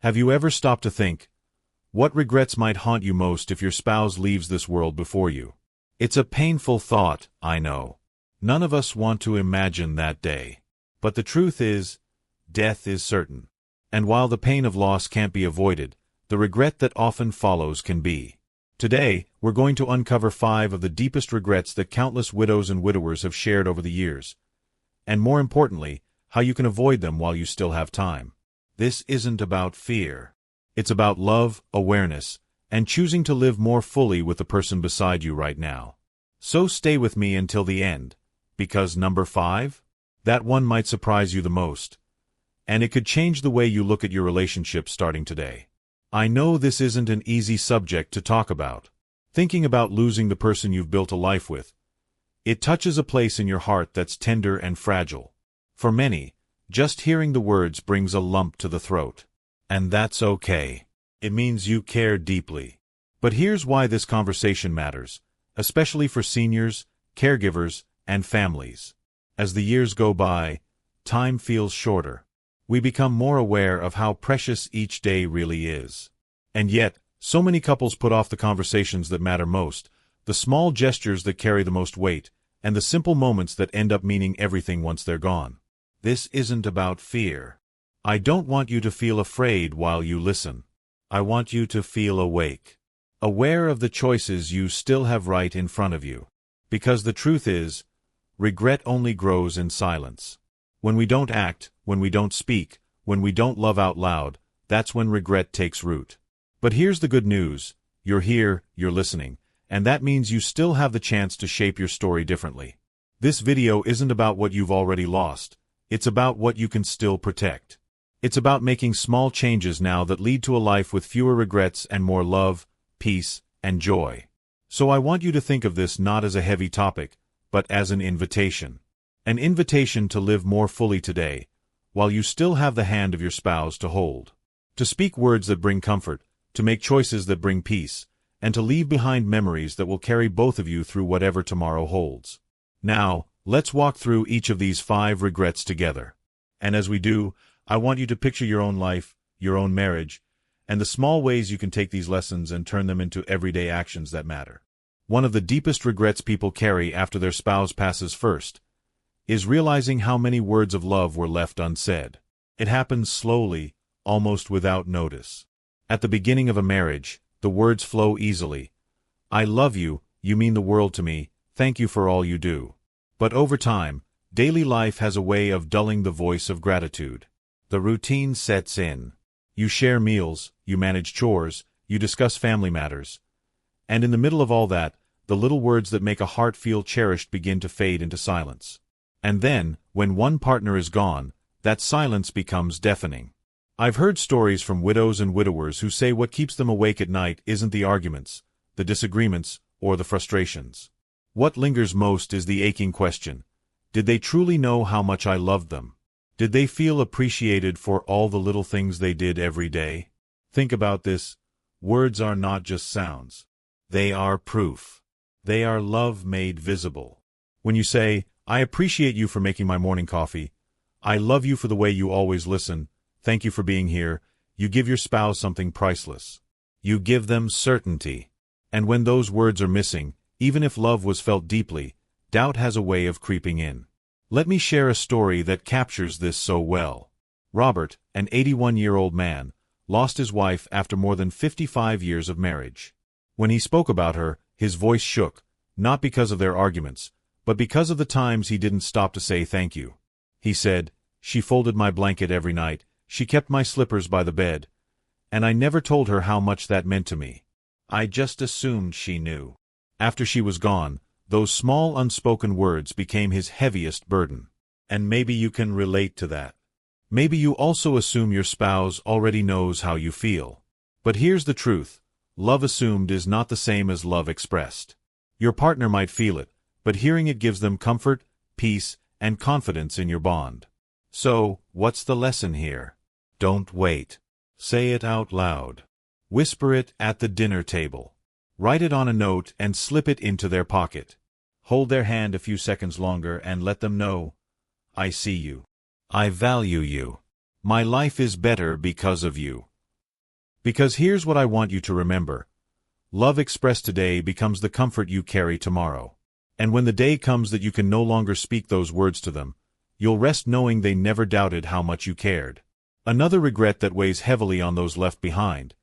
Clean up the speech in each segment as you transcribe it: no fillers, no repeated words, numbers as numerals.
Have you ever stopped to think, what regrets might haunt you most if your spouse leaves this world before you? It's a painful thought, I know. None of us want to imagine that day. But the truth is, death is certain. And while the pain of loss can't be avoided, the regret that often follows can be. Today, we're going to uncover 5 of the deepest regrets that countless widows and widowers have shared over the years. And more importantly, how you can avoid them while you still have time. This isn't about fear. It's about love, awareness, and choosing to live more fully with the person beside you right now. So stay with me until the end, because number 5? That one might surprise you the most. And it could change the way you look at your relationship starting today. I know this isn't an easy subject to talk about. Thinking about losing the person you've built a life with. It touches a place in your heart that's tender and fragile. For many, just hearing the words brings a lump to the throat. And that's okay. It means you care deeply. But here's why this conversation matters, especially for seniors, caregivers, and families. As the years go by, time feels shorter. We become more aware of how precious each day really is. And yet, so many couples put off the conversations that matter most, the small gestures that carry the most weight, and the simple moments that end up meaning everything once they're gone. This isn't about fear. I don't want you to feel afraid while you listen. I want you to feel awake. Aware of the choices you still have right in front of you. Because the truth is, regret only grows in silence. When we don't act, when we don't speak, when we don't love out loud, that's when regret takes root. But here's the good news. You're here, you're listening, and that means you still have the chance to shape your story differently. This video isn't about what you've already lost. It's about what you can still protect. It's about making small changes now that lead to a life with fewer regrets and more love, peace, and joy. So I want you to think of this not as a heavy topic, but as an invitation. An invitation to live more fully today, while you still have the hand of your spouse to hold. To speak words that bring comfort, to make choices that bring peace, and to leave behind memories that will carry both of you through whatever tomorrow holds. Now, let's walk through each of these 5 regrets together. And as we do, I want you to picture your own life, your own marriage, and the small ways you can take these lessons and turn them into everyday actions that matter. One of the deepest regrets people carry after their spouse passes first is realizing how many words of love were left unsaid. It happens slowly, almost without notice. At the beginning of a marriage, the words flow easily. I love you, you mean the world to me, thank you for all you do. But over time, daily life has a way of dulling the voice of gratitude. The routine sets in. You share meals, you manage chores, you discuss family matters. And in the middle of all that, the little words that make a heart feel cherished begin to fade into silence. And then, when one partner is gone, that silence becomes deafening. I've heard stories from widows and widowers who say what keeps them awake at night isn't the arguments, the disagreements, or the frustrations. What lingers most is the aching question. Did they truly know how much I loved them? Did they feel appreciated for all the little things they did every day? Think about this. Words are not just sounds. They are proof. They are love made visible. When you say, I appreciate you for making my morning coffee, I love you for the way you always listen, thank you for being here, you give your spouse something priceless. You give them certainty. And when those words are missing, even if love was felt deeply, doubt has a way of creeping in. Let me share a story that captures this so well. Robert, an 81-year-old man, lost his wife after more than 55 years of marriage. When he spoke about her, his voice shook, not because of their arguments, but because of the times he didn't stop to say thank you. He said, she folded my blanket every night, she kept my slippers by the bed, and I never told her how much that meant to me. I just assumed she knew. After she was gone, those small unspoken words became his heaviest burden. And maybe you can relate to that. Maybe you also assume your spouse already knows how you feel. But here's the truth. Love assumed is not the same as love expressed. Your partner might feel it, but hearing it gives them comfort, peace, and confidence in your bond. So, what's the lesson here? Don't wait. Say it out loud. Whisper it at the dinner table. Write it on a note and slip it into their pocket. Hold their hand a few seconds longer and let them know, I see you. I value you. My life is better because of you. Because here's what I want you to remember. Love expressed today becomes the comfort you carry tomorrow. And when the day comes that you can no longer speak those words to them, you'll rest knowing they never doubted how much you cared. Another regret that weighs heavily on those left behind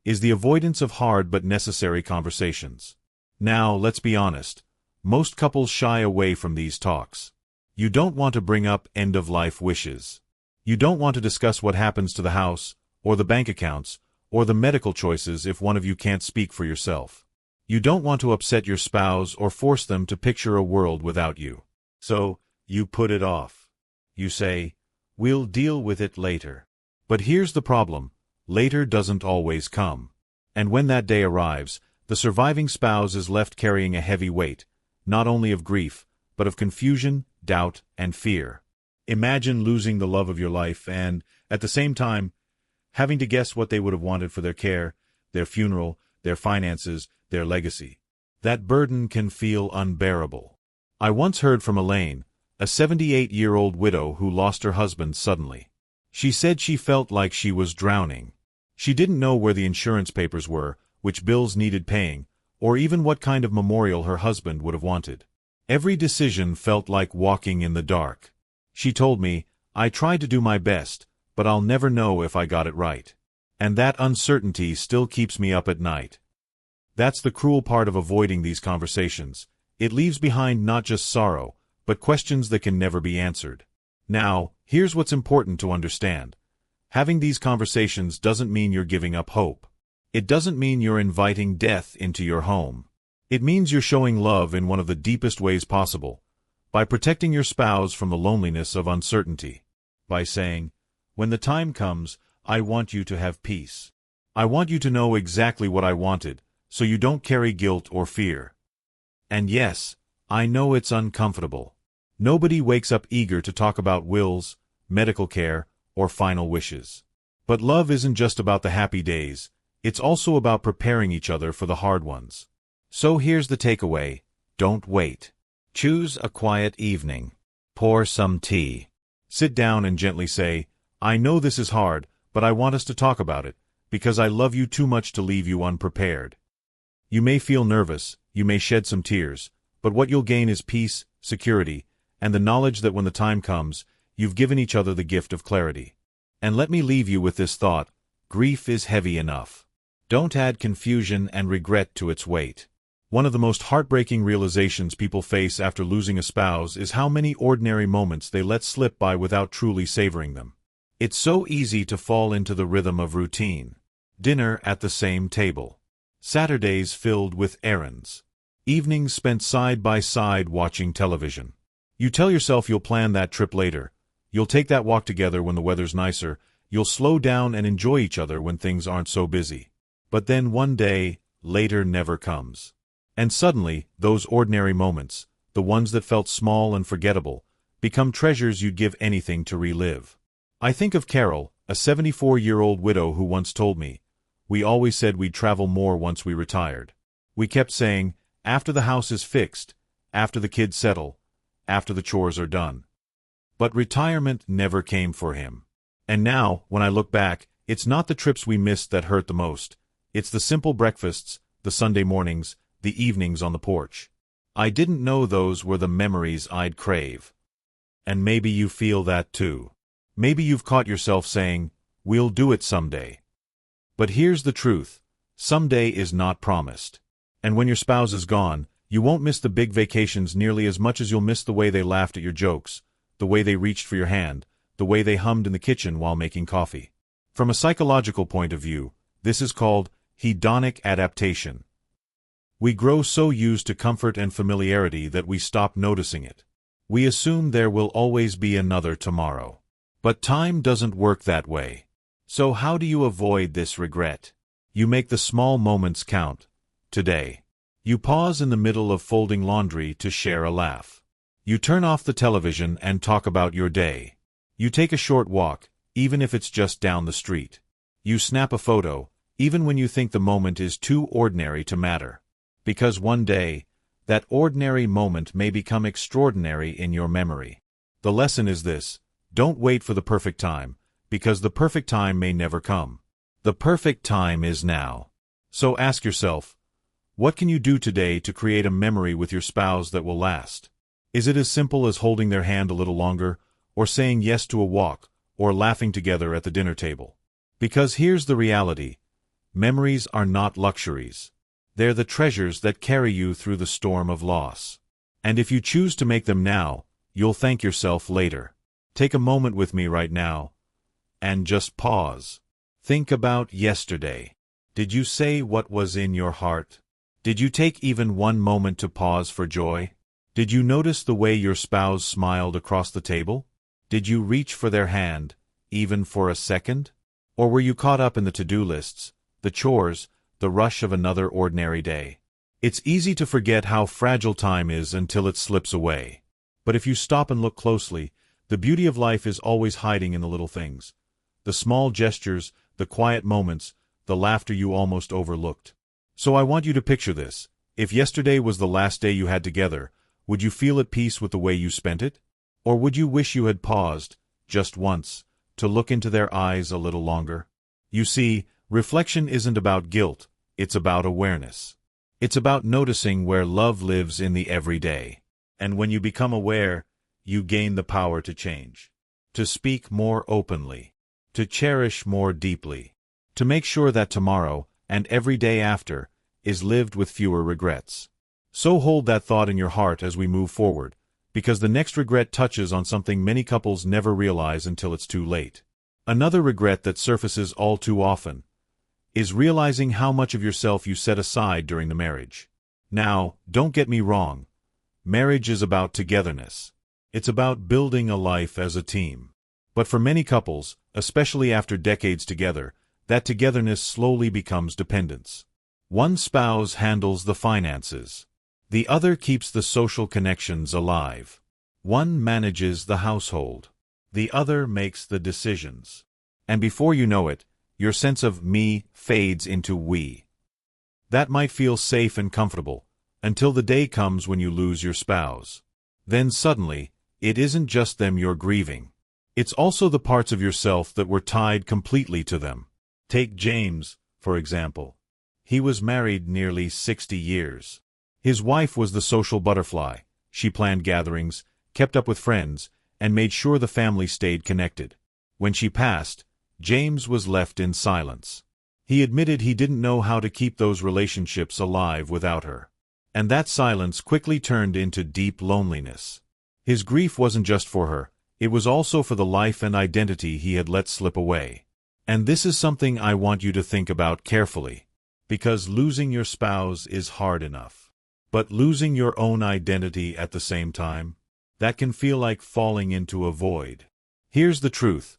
is the avoidance of hard but necessary conversations. Now, let's be honest. Most couples shy away from these talks. You don't want to bring up end-of-life wishes. You don't want to discuss what happens to the house, or the bank accounts, or the medical choices if one of you can't speak for yourself. You don't want to upset your spouse or force them to picture a world without you. So, you put it off. You say, "We'll deal with it later." But here's the problem. Later doesn't always come. And when that day arrives, the surviving spouse is left carrying a heavy weight, not only of grief, but of confusion, doubt, and fear. Imagine losing the love of your life and, at the same time, having to guess what they would have wanted for their care, their funeral, their finances, their legacy. That burden can feel unbearable. I once heard from Elaine, a 78-year-old widow who lost her husband suddenly. She said she felt like she was drowning. She didn't know where the insurance papers were, which bills needed paying, or even what kind of memorial her husband would have wanted. Every decision felt like walking in the dark. She told me, "I tried to do my best, but I'll never know if I got it right. And that uncertainty still keeps me up at night." That's the cruel part of avoiding these conversations. It leaves behind not just sorrow, but questions that can never be answered. Now, here's what's important to understand. Having these conversations doesn't mean you're giving up hope. It doesn't mean you're inviting death into your home. It means you're showing love in one of the deepest ways possible, by protecting your spouse from the loneliness of uncertainty. By saying, "When the time comes, I want you to have peace. I want you to know exactly what I wanted, so you don't carry guilt or fear." And yes, I know it's uncomfortable. Nobody wakes up eager to talk about wills, medical care, or final wishes. But love isn't just about the happy days, it's also about preparing each other for the hard ones. So here's the takeaway: don't wait. Choose a quiet evening. Pour some tea. Sit down and gently say, "I know this is hard, but I want us to talk about it, because I love you too much to leave you unprepared." You may feel nervous, you may shed some tears, but what you'll gain is peace, security, and the knowledge that when the time comes, you've given each other the gift of clarity. And let me leave you with this thought: grief is heavy enough. Don't add confusion and regret to its weight. One of the most heartbreaking realizations people face after losing a spouse is how many ordinary moments they let slip by without truly savoring them. It's so easy to fall into the rhythm of routine. Dinner at the same table. Saturdays filled with errands. Evenings spent side by side watching television. You tell yourself you'll plan that trip later. You'll take that walk together when the weather's nicer. You'll slow down and enjoy each other when things aren't so busy. But then one day, later never comes. And suddenly, those ordinary moments, the ones that felt small and forgettable, become treasures you'd give anything to relive. I think of Carol, a 74-year-old widow who once told me, "We always said we'd travel more once we retired. We kept saying, after the house is fixed, after the kids settle, after the chores are done." But retirement never came for him. And now, when I look back, it's not the trips we missed that hurt the most. It's the simple breakfasts, the Sunday mornings, the evenings on the porch. I didn't know those were the memories I'd crave. And maybe you feel that too. Maybe you've caught yourself saying, "We'll do it someday." But here's the truth: someday is not promised. And when your spouse is gone, you won't miss the big vacations nearly as much as you'll miss the way they laughed at your jokes, the way they reached for your hand, the way they hummed in the kitchen while making coffee. From a psychological point of view, this is called hedonic adaptation. We grow so used to comfort and familiarity that we stop noticing it. We assume there will always be another tomorrow. But time doesn't work that way. So how do you avoid this regret? You make the small moments count. Today. You pause in the middle of folding laundry to share a laugh. You turn off the television and talk about your day. You take a short walk, even if it's just down the street. You snap a photo, even when you think the moment is too ordinary to matter. Because one day, that ordinary moment may become extraordinary in your memory. The lesson is this: don't wait for the perfect time, because the perfect time may never come. The perfect time is now. So ask yourself, what can you do today to create a memory with your spouse that will last? Is it as simple as holding their hand a little longer, or saying yes to a walk, or laughing together at the dinner table? Because here's the reality. Memories are not luxuries. They're the treasures that carry you through the storm of loss. And if you choose to make them now, you'll thank yourself later. Take a moment with me right now, and just pause. Think about yesterday. Did you say what was in your heart? Did you take even one moment to pause for joy? Did you notice the way your spouse smiled across the table? Did you reach for their hand, even for a second? Or were you caught up in the to-do lists, the chores, the rush of another ordinary day? It's easy to forget how fragile time is until it slips away. But if you stop and look closely, the beauty of life is always hiding in the little things. The small gestures, the quiet moments, the laughter you almost overlooked. So I want you to picture this. If yesterday was the last day you had together, would you feel at peace with the way you spent it? Or would you wish you had paused, just once, to look into their eyes a little longer? You see, reflection isn't about guilt, it's about awareness. It's about noticing where love lives in the everyday. And when you become aware, you gain the power to change. To speak more openly. To cherish more deeply. To make sure that tomorrow, and every day after, is lived with fewer regrets. So hold that thought in your heart as we move forward, because the next regret touches on something many couples never realize until it's too late. Another regret that surfaces all too often is realizing how much of yourself you set aside during the marriage. Now, don't get me wrong. Marriage is about togetherness. It's about building a life as a team. But for many couples, especially after decades together, that togetherness slowly becomes dependence. One spouse handles the finances. The other keeps the social connections alive. One manages the household. The other makes the decisions. And before you know it, your sense of me fades into we. That might feel safe and comfortable, until the day comes when you lose your spouse. Then suddenly, it isn't just them you're grieving. It's also the parts of yourself that were tied completely to them. Take James, for example. He was married nearly 60 years. His wife was the social butterfly. She planned gatherings, kept up with friends, and made sure the family stayed connected. When she passed, James was left in silence. He admitted he didn't know how to keep those relationships alive without her. And that silence quickly turned into deep loneliness. His grief wasn't just for her, it was also for the life and identity he had let slip away. And this is something I want you to think about carefully. Because losing your spouse is hard enough. But losing your own identity at the same time, that can feel like falling into a void. Here's the truth.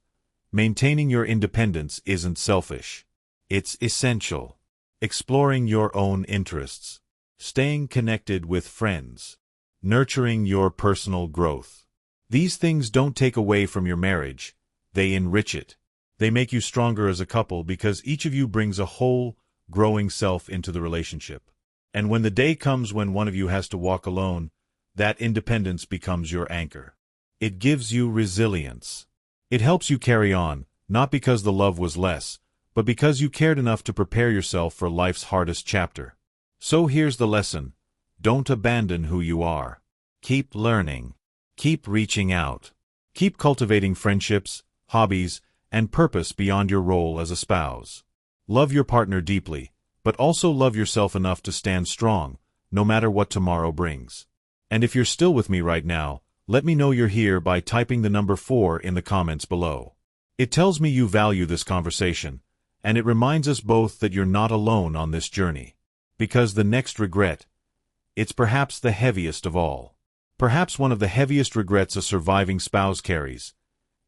Maintaining your independence isn't selfish. It's essential. Exploring your own interests. Staying connected with friends. Nurturing your personal growth. These things don't take away from your marriage. They enrich it. They make you stronger as a couple because each of you brings a whole, growing self into the relationship. And when the day comes when one of you has to walk alone, that independence becomes your anchor. It gives you resilience. It helps you carry on, not because the love was less, but because you cared enough to prepare yourself for life's hardest chapter. So here's the lesson. Don't abandon who you are. Keep learning. Keep reaching out. Keep cultivating friendships, hobbies, and purpose beyond your role as a spouse. Love your partner deeply, but also love yourself enough to stand strong, no matter what tomorrow brings. And if you're still with me right now, let me know you're here by typing the number 4 in the comments below. It tells me you value this conversation, and it reminds us both that you're not alone on this journey. Because the next regret, it's perhaps the heaviest of all. Perhaps one of the heaviest regrets a surviving spouse carries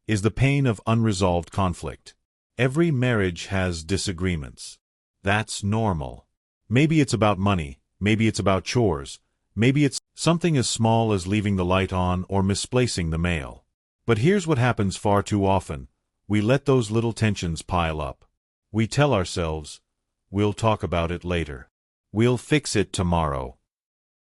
is the pain of unresolved conflict. Every marriage has disagreements. That's normal. Maybe it's about money, maybe it's about chores, maybe it's something as small as leaving the light on or misplacing the mail. But here's what happens far too often. We let those little tensions pile up. We tell ourselves, we'll talk about it later. We'll fix it tomorrow.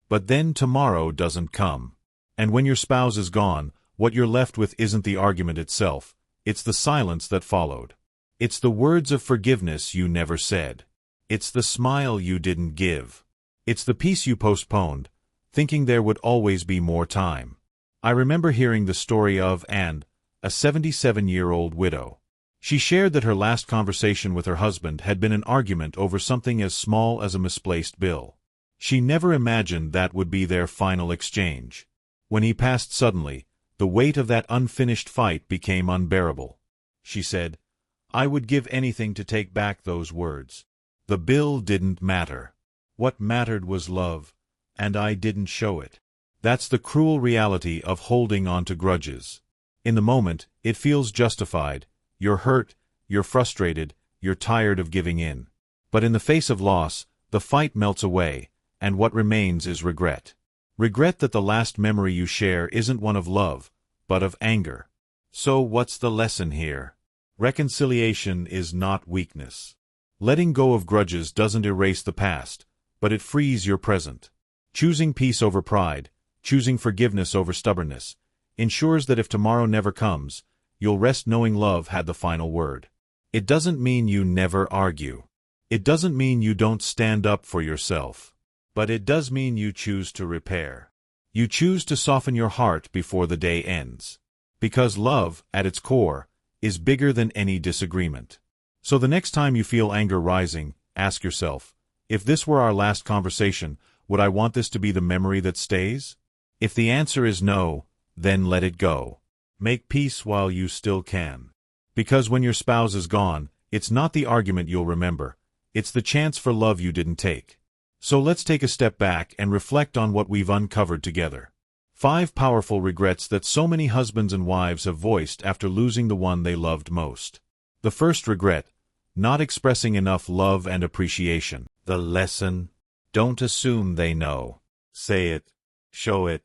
But then tomorrow doesn't come. And when your spouse is gone, what you're left with isn't the argument itself, it's the silence that followed. It's the words of forgiveness you never said. It's the smile you didn't give. It's the peace you postponed, thinking there would always be more time. I remember hearing the story of Anne, a 77-year-old widow. She shared that her last conversation with her husband had been an argument over something as small as a misplaced bill. She never imagined that would be their final exchange. When he passed suddenly, the weight of that unfinished fight became unbearable. She said, "I would give anything to take back those words. The bill didn't matter. What mattered was love, and I didn't show it." That's the cruel reality of holding on to grudges. In the moment, it feels justified. You're hurt, you're frustrated, you're tired of giving in. But in the face of loss, the fight melts away, and what remains is regret. Regret that the last memory you share isn't one of love, but of anger. So what's the lesson here? Reconciliation is not weakness. Letting go of grudges doesn't erase the past, but it frees your present. Choosing peace over pride, choosing forgiveness over stubbornness, ensures that if tomorrow never comes, you'll rest knowing love had the final word. It doesn't mean you never argue. It doesn't mean you don't stand up for yourself. But it does mean you choose to repair. You choose to soften your heart before the day ends. Because love, at its core, is bigger than any disagreement. So the next time you feel anger rising, ask yourself, if this were our last conversation, would I want this to be the memory that stays? If the answer is no, then let it go. Make peace while you still can. Because when your spouse is gone, it's not the argument you'll remember. It's the chance for love you didn't take. So let's take a step back and reflect on what we've uncovered together. 5 powerful regrets that so many husbands and wives have voiced after losing the one they loved most. The first regret, not expressing enough love and appreciation. The lesson, don't assume they know. Say it. Show it.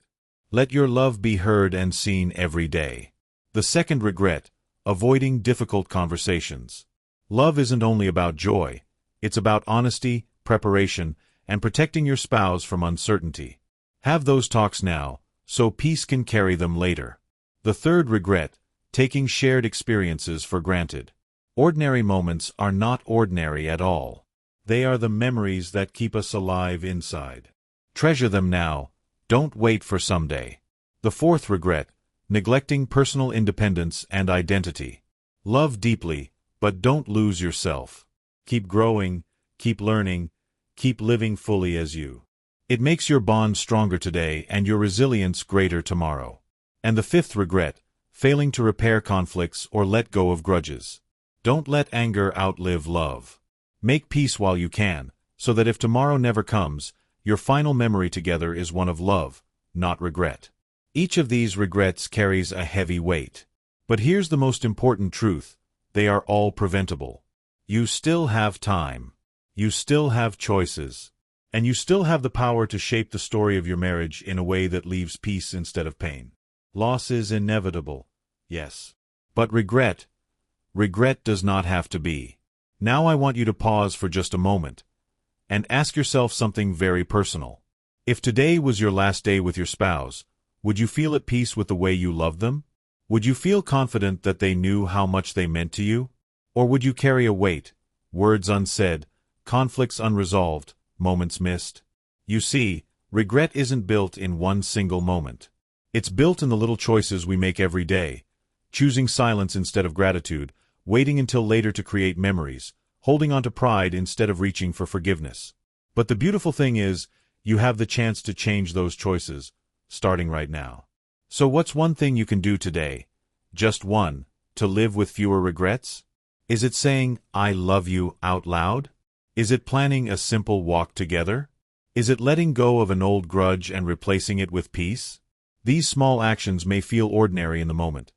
Let your love be heard and seen every day. The second regret, avoiding difficult conversations. Love isn't only about joy, it's about honesty, preparation, and protecting your spouse from uncertainty. Have those talks now, so peace can carry them later. The third regret, taking shared experiences for granted. Ordinary moments are not ordinary at all. They are the memories that keep us alive inside. Treasure them now, don't wait for someday. The fourth regret, neglecting personal independence and identity. Love deeply, but don't lose yourself. Keep growing, keep learning, keep living fully as you. It makes your bond stronger today and your resilience greater tomorrow. And the fifth regret, failing to repair conflicts or let go of grudges. Don't let anger outlive love. Make peace while you can, so that if tomorrow never comes, your final memory together is one of love, not regret. Each of these regrets carries a heavy weight. But here's the most important truth, they are all preventable. You still have time. You still have choices. And you still have the power to shape the story of your marriage in a way that leaves peace instead of pain. Loss is inevitable, yes. But regret does not have to be. Now I want you to pause for just a moment and ask yourself something very personal. If today was your last day with your spouse, would you feel at peace with the way you loved them? Would you feel confident that they knew how much they meant to you? Or would you carry a weight, words unsaid, conflicts unresolved, moments missed? You see, regret isn't built in one single moment. It's built in the little choices we make every day, choosing silence instead of gratitude, waiting until later to create memories, holding on to pride instead of reaching for forgiveness. But the beautiful thing is, you have the chance to change those choices, starting right now. So what's one thing you can do today? Just one, to live with fewer regrets? Is it saying, "I love you" out loud? Is it planning a simple walk together? Is it letting go of an old grudge and replacing it with peace? These small actions may feel ordinary in the moment,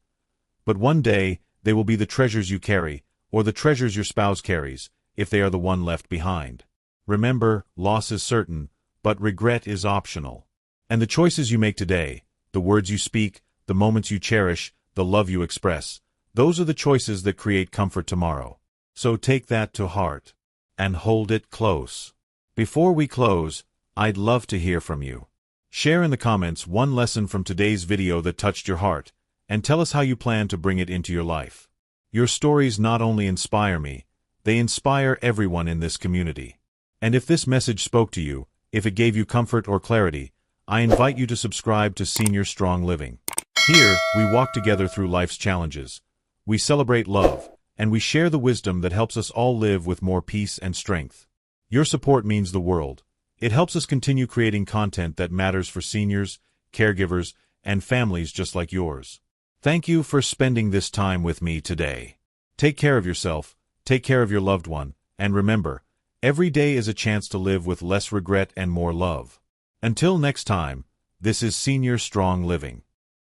but one day they will be the treasures you carry, or the treasures your spouse carries, if they are the one left behind. Remember, loss is certain, but regret is optional. And the choices you make today, the words you speak, the moments you cherish, the love you express, those are the choices that create comfort tomorrow. So take that to heart and hold it close. Before we close, I'd love to hear from you. Share in the comments one lesson from today's video that touched your heart, and tell us how you plan to bring it into your life. Your stories not only inspire me, they inspire everyone in this community. And if this message spoke to you, if it gave you comfort or clarity, I invite you to subscribe to Senior Strong Living. Here, we walk together through life's challenges. We celebrate love, and we share the wisdom that helps us all live with more peace and strength. Your support means the world. It helps us continue creating content that matters for seniors, caregivers, and families just like yours. Thank you for spending this time with me today. Take care of yourself, take care of your loved one, and remember, every day is a chance to live with less regret and more love. Until next time, this is Senior Strong Living.